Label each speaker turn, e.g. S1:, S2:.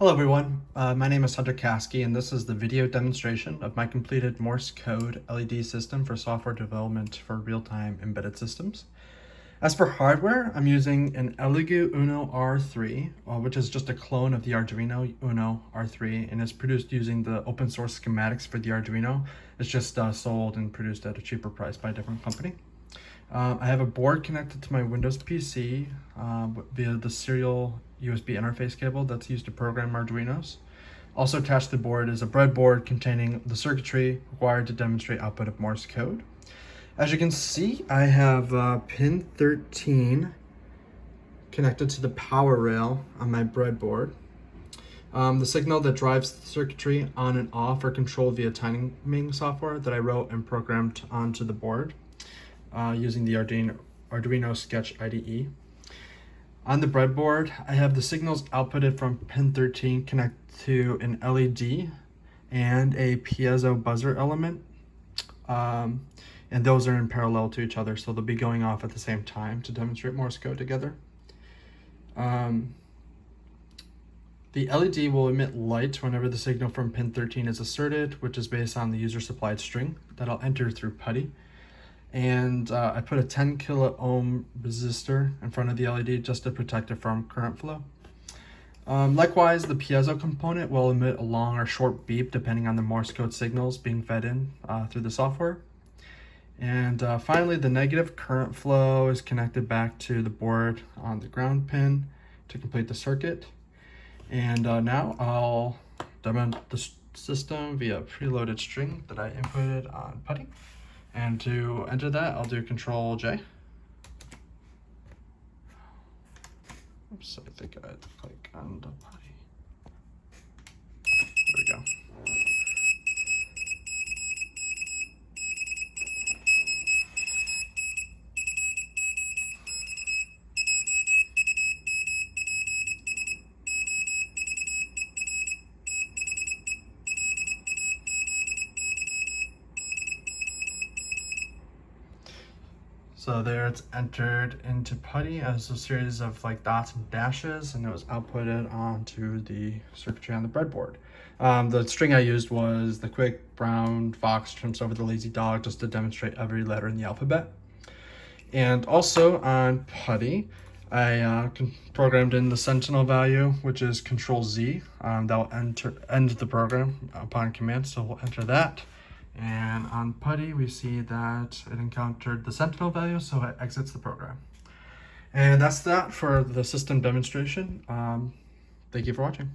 S1: Hello everyone, my name is Hunter Caskey and this is the video demonstration of my completed Morse code LED system for software development for real-time embedded systems. As for hardware, I'm using an Elegoo Uno R3, which is just a clone of the Arduino Uno R3 and is produced using the open source schematics for the Arduino. It's just sold and produced at a cheaper price by a different company. I have a board connected to my Windows PC via the serial USB interface cable that's used to program Arduinos. Also attached to the board is a breadboard containing the circuitry required to demonstrate output of Morse code. As you can see, I have pin 13 connected to the power rail on my breadboard. The signal that drives the circuitry on and off are controlled via timing software that I wrote and programmed onto the board using the Arduino Sketch IDE. On the breadboard, I have the signals outputted from pin 13 connected to an LED and a piezo buzzer element. And those are in parallel to each other, so they'll be going off at the same time to demonstrate Morse code together. The LED will emit light whenever the signal from pin 13 is asserted, which is based on the user supplied string that I'll enter through PuTTY. And I put a 10 kilo ohm resistor in front of the LED just to protect it from current flow. Likewise, the piezo component will emit a long or short beep depending on the Morse code signals being fed in through the software. And finally, the negative current flow is connected back to the board on the ground pin to complete the circuit. And now I'll demo the system via a preloaded string that I inputted on PuTTY. And to enter that, I'll do Control J. Oops, I think I had to click on the PuTTY. There we go. So there it's entered into PuTTY as a series of like dots and dashes, and it was outputted onto the circuitry on the breadboard. The string I used was the quick brown fox jumps over the lazy dog just to demonstrate every letter in the alphabet. And also on PuTTY, I programmed in the sentinel value, which is Control Z. That will end the program upon command, so we'll enter that. And on PuTTY, we see that it encountered the sentinel value, so it exits the program. And that's that for the system demonstration. Thank you for watching.